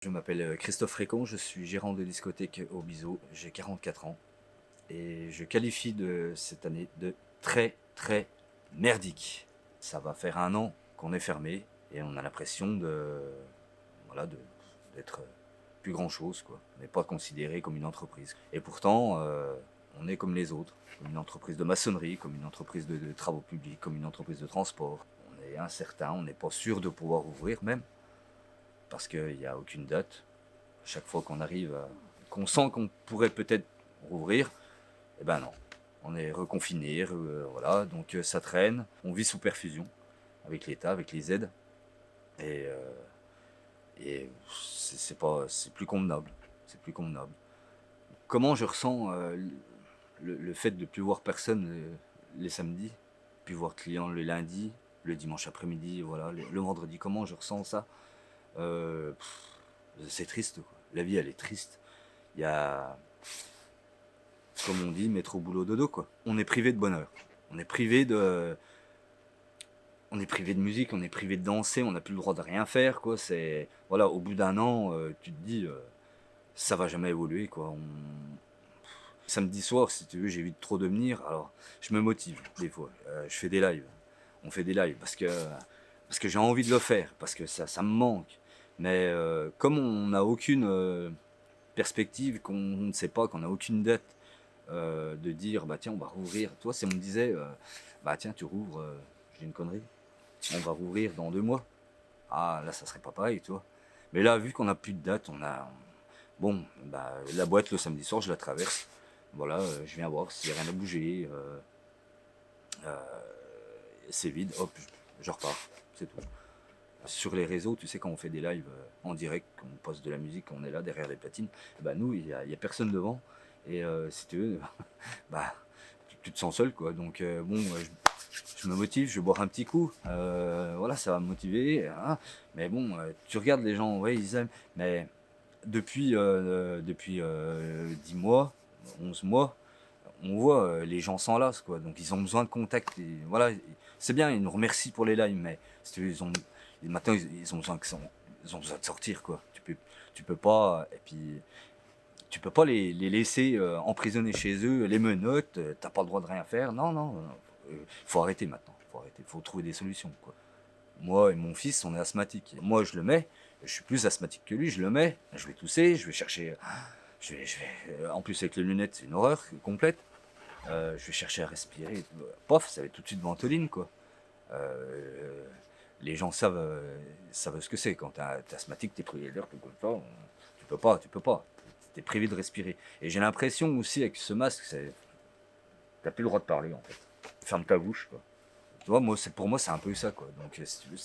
Je m'appelle Christophe Récon, je suis gérant de discothèque au Biseau, j'ai 44 ans et je qualifie de cette année de très très merdique. Ça va faire 1 an qu'on est fermé et on a l'impression voilà, d'être plus grand chose, quoi. On n'est pas considéré comme une entreprise. Et pourtant, on est comme les autres, comme une entreprise de maçonnerie, comme une entreprise de travaux publics, comme une entreprise de transport. On est incertain, on n'est pas sûr de pouvoir ouvrir même, parce qu'il n'y a aucune date. Chaque fois qu'on arrive, qu'on sent qu'on pourrait peut-être rouvrir, eh ben non, on est reconfiné, voilà, donc ça traîne. On vit sous perfusion avec l'État, avec les aides, et, c'est plus convenable, c'est plus convenable. Comment je ressens le fait de plus voir personne les samedis, plus voir clients le lundi, le dimanche après-midi, voilà, le vendredi. Comment je ressens ça? Euh, c'est triste, quoi. La vie, elle est triste. Il y a, comme on dit, mettre au boulot dodo, quoi. On est privé de bonheur. On est privé de, on est privé de musique, on est privé de danser, on n'a plus le droit de rien faire, quoi. C'est, voilà, au bout d'1 an, tu te dis, ça va jamais évoluer, quoi. Samedi soir, si tu veux, j'évite trop de venir. Alors, je me motive des fois. Je fais des lives. On fait des lives parce que j'ai envie de le faire, parce que ça me manque. Mais comme on n'a aucune perspective, qu'on ne sait pas, qu'on n'a aucune date, de dire bah tiens on va rouvrir. Toi si on me disait bah tiens tu rouvres, j'ai une connerie, on va rouvrir dans 2 mois. Ah là ça serait pas pareil, toi. Mais là vu qu'on a plus de date, bon bah la boîte le samedi soir je la traverse. Voilà, je viens voir s'il n'y a rien à bouger. Euh, c'est vide, hop, je repars, c'est tout. Sur les réseaux, tu sais, quand on fait des lives en direct, qu'on poste de la musique, on est là derrière les platines, bah nous, il y a personne devant. Et si tu veux, bah, tu te sens seul, quoi. Donc, bon, je me motive, je vais boire un petit coup. Voilà, ça va me motiver. Hein. Mais bon, tu regardes les gens, ouais, ils aiment. Mais depuis 10 mois, 11 mois, on voit les gens s'enlacent, quoi. Donc ils ont besoin de contact. Et, voilà, c'est bien, ils nous remercient pour les lives, mais si tu veux, maintenant ils ont besoin ils ont besoin de sortir, quoi. Tu peux pas, et puis tu peux pas les laisser emprisonnés chez eux, les menottes. T'as pas le droit de rien faire. Non, non, faut arrêter maintenant. Faut arrêter. Faut trouver des solutions, quoi. Moi et mon fils, on est asthmatique. Moi, je le mets. Je suis plus asthmatique que lui. Je le mets. Je vais tousser. Je vais chercher. En plus, avec les lunettes, c'est une horreur complète. Je vais chercher à respirer. Pof, ça va être tout de suite ventoline, quoi. Euh, les gens savent ce que c'est. Quand t'es asthmatique, t'es privé d'air, tu peux pas, tu peux pas. T'es privé de respirer. Et j'ai l'impression aussi avec ce masque, t'as plus le droit de parler en fait. Ferme ta bouche, quoi. Tu vois, pour moi, c'est un peu ça, quoi. Donc, si tu veux,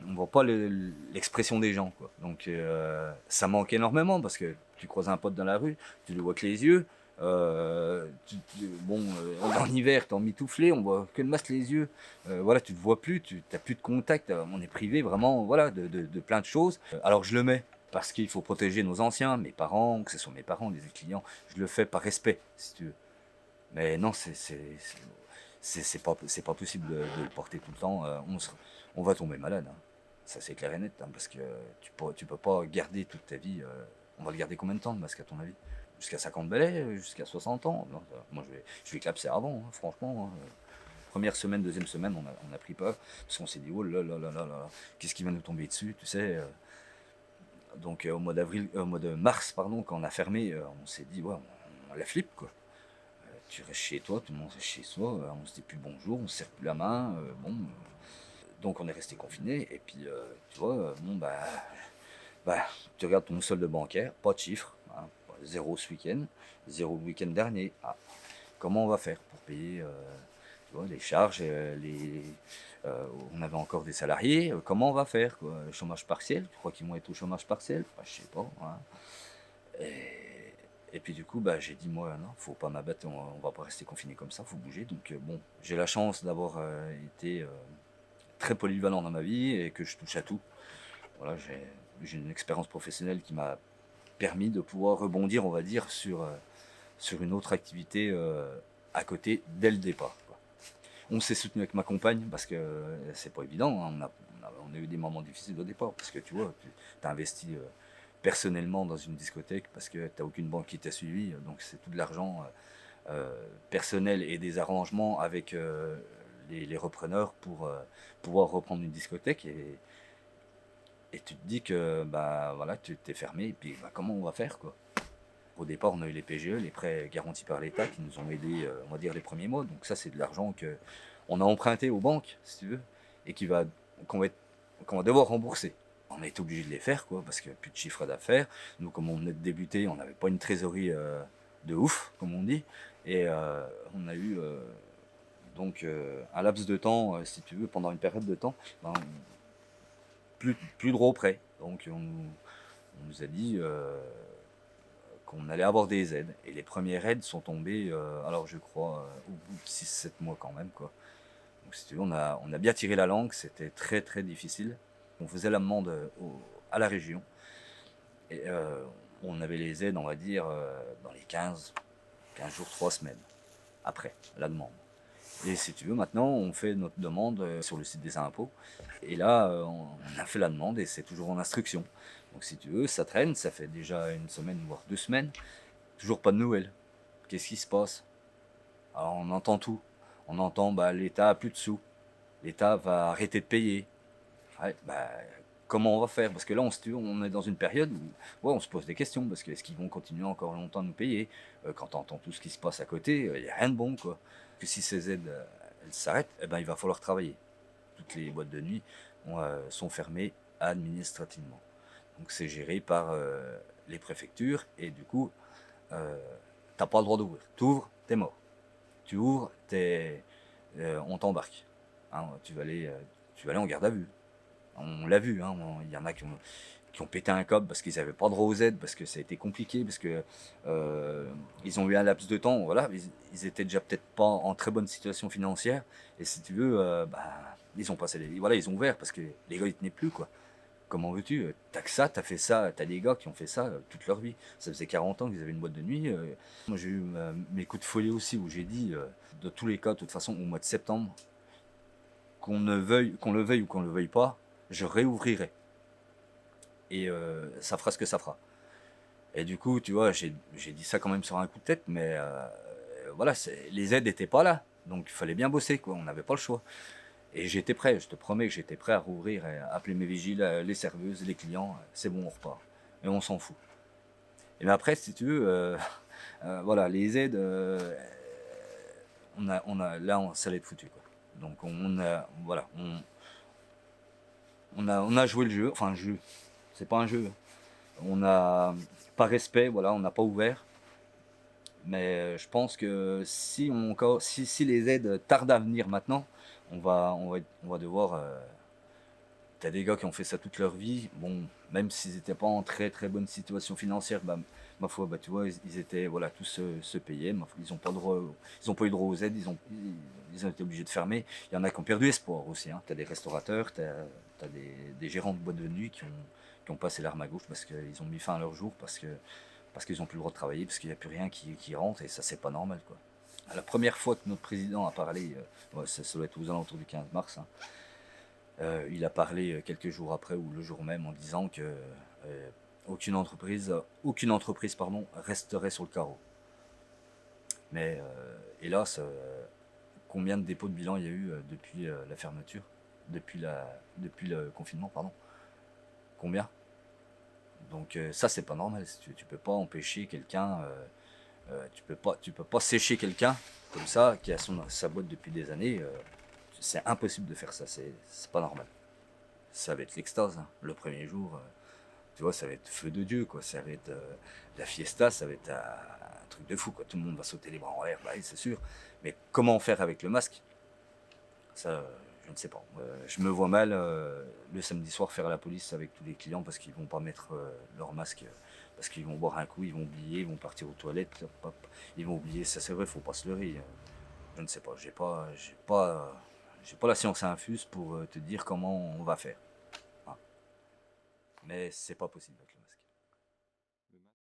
on voit pas l'expression des gens, quoi. Donc, ça manque énormément parce que tu croises un pote dans la rue, tu le vois que les yeux. Bon, en hiver, t'es emmitouflé, on voit que le masque les yeux. Voilà, tu te vois plus, tu n'as plus de contact. On est privé vraiment, voilà, de plein de choses. Alors, je le mets parce qu'il faut protéger nos anciens, mes parents, que ce soit mes parents, les clients. Je le fais par respect, si tu veux. Mais non, c'est pas possible de le porter tout le temps. On va tomber malade, hein. Ça c'est clair et net, hein, parce que tu peux pas garder toute ta vie. On va le garder combien de temps le masque à ton avis? Jusqu'à 50 balais, jusqu'à 60 ans? Non, moi je vais clapser avant, hein, franchement. Hein. Première semaine, deuxième semaine, on a pris peur, parce qu'on s'est dit, oh là là là là là, qu'est-ce qui va nous tomber dessus, tu sais. Donc au mois de mars, pardon, quand on a fermé, on s'est dit, ouais, on la flippe, quoi. Tu restes chez toi, tout le monde reste chez soi, on se dit plus bonjour, on se serre plus la main, bon. Donc on est resté confiné, et puis tu vois, bon bah, tu regardes ton solde bancaire, pas de chiffre, hein, zéro ce week-end, zéro le week-end dernier. Ah, comment on va faire pour payer tu vois, les charges, on avait encore des salariés, comment on va faire, quoi? Chômage partiel, tu crois qu'ils vont être au chômage partiel? Bah, je sais pas. Hein. Et puis du coup, bah, j'ai dit, moi, non, faut pas m'abattre, on va pas rester confiné comme ça, faut bouger. Donc bon, j'ai la chance d'avoir été très polyvalent dans ma vie et que je touche à tout. Voilà, j'ai une expérience professionnelle qui m'a permis de pouvoir rebondir, on va dire, sur une autre activité à côté dès le départ, quoi. On s'est soutenu avec ma compagne parce que c'est pas évident, hein. On a eu des moments difficiles au départ parce que tu vois, tu as investi personnellement dans une discothèque parce que tu n'as aucune banque qui t'a suivi, donc c'est tout de l'argent personnel et des arrangements avec les repreneurs pour pouvoir reprendre une discothèque et tu te dis que bah voilà, tu t'es fermé et puis bah, comment on va faire quoi. Au départ, on a eu les PGE, les prêts garantis par l'État, qui nous ont aidés, on va dire, les premiers mois. Donc ça, c'est de l'argent que on a emprunté aux banques, si tu veux, et qu'on va, qu'on va devoir rembourser. On a été obligé de les faire, quoi, parce qu'il n'y a plus de chiffre d'affaires. Nous, comme on venait de débuter, on n'avait pas une trésorerie de ouf, comme on dit. Et on a eu un laps de temps, si tu veux, pendant une période de temps, ben, plus de gros prêts. Donc on nous a dit qu'on allait avoir des aides. Et les premières aides sont tombées, alors je crois, au bout de 6-7 mois quand même, quoi. Donc si tu veux, on a bien tiré la langue, c'était très très difficile. On faisait la demande à la région. Et on avait les aides, on va dire, dans les 15 jours, 3 semaines après la demande. Et si tu veux, maintenant, on fait notre demande sur le site des impôts. Et là, on a fait la demande et c'est toujours en instruction. Donc si tu veux, ça traîne, ça fait déjà une semaine, voire 2 semaines. Toujours pas de nouvelles. Qu'est-ce qui se passe? Alors on entend tout. On entend, bah, l'État a plus de sous. L'État va arrêter de payer. Ouais, bah, comment on va faire? Parce que là, on est dans une période où ouais, on se pose des questions. Parce que est-ce qu'ils vont continuer encore longtemps à nous payer? Quand on entend tout ce qui se passe à côté, il n'y a rien de bon, quoi. Que si ces aides elles s'arrêtent, eh ben, il va falloir travailler. Toutes les boîtes de nuit sont fermées administrativement. Donc c'est géré par les préfectures et du coup, t'as pas le droit d'ouvrir. Tu ouvres, t'es mort. Tu ouvres, on t'embarque. Hein, tu vas aller en garde à vue. On l'a vu, hein, il y en a qui ont pété un câble parce qu'ils n'avaient pas droit aux aides, parce que ça a été compliqué, parce que ils ont eu un laps de temps, voilà, ils étaient déjà peut-être pas en très bonne situation financière, et si tu veux, ils ont passé voilà, ils ont ouvert parce que les gars ils tenaient plus quoi. Comment veux-tu? T'as que ça, t'as fait ça, t'as des gars qui ont fait ça toute leur vie. Ça faisait 40 ans qu'ils avaient une boîte de nuit. Moi j'ai eu mes coups de folie aussi où j'ai dit, de tous les cas, de toute façon, au mois de septembre, qu'on le veuille ou qu'on le veuille pas, je réouvrirai. Et ça fera ce que ça fera. Et du coup, tu vois, j'ai dit ça quand même sur un coup de tête, mais voilà, les aides n'étaient pas là. Donc il fallait bien bosser, quoi. On n'avait pas le choix. Et j'étais prêt, je te promets que j'étais prêt à rouvrir, et à appeler mes vigiles, les serveuses, les clients. C'est bon, on repart. Et on s'en fout. Et mais après, si tu veux, voilà, les aides, là, ça allait être foutu, quoi. Donc voilà, on a joué le jeu, enfin, jeu, c'est pas un jeu. On a, par respect, voilà, on n'a pas ouvert. Mais je pense que si les aides tardent à venir maintenant, on va devoir. T'as des gars qui ont fait ça toute leur vie. Bon, même s'ils n'étaient pas en très très bonne situation financière, bah, ma foi, bah, tu vois, ils étaient voilà, tous se payer. Ils n'ont pas pas eu droit aux aides, ils ont été obligés de fermer. Il y en a qui ont perdu espoir aussi. Hein. Tu as des restaurateurs, tu as des gérants de boîtes de nuit qui ont passé l'arme à gauche parce qu'ils ont mis fin à leur jour, parce qu'ils n'ont plus le droit de travailler, parce qu'il n'y a plus rien qui rentre, et ça, c'est pas normal, quoi. La première fois que notre président a parlé, ouais, ça doit être aux alentours du 15 mars, hein, il a parlé quelques jours après ou le jour même en disant que aucune entreprise pardon, resterait sur le carreau. Mais hélas, combien de dépôts de bilan il y a eu depuis la fermeture, depuis le confinement, pardon? Combien? Donc ça, c'est pas normal. Tu peux pas empêcher quelqu'un, tu peux pas sécher quelqu'un comme ça qui a sa boîte depuis des années. C'est impossible de faire ça. C'est pas normal. Ça va être l'extase, hein. Le premier jour, tu vois, ça va être feu de Dieu, quoi. Ça va être la fiesta, ça va être un truc de fou, quoi. Tout le monde va sauter les bras en l'air, bah, oui, c'est sûr. Mais comment faire avec le masque? Ça, je ne sais pas. Je me vois mal le samedi soir faire la police avec tous les clients parce qu'ils vont pas mettre leur masque, parce qu'ils vont boire un coup, ils vont oublier, ils vont partir aux toilettes, hop, ils vont oublier. Ça, c'est vrai, faut pas se leurrer. Je ne sais pas. J'ai pas la science infuse pour te dire comment on va faire. Voilà. Mais c'est pas possible.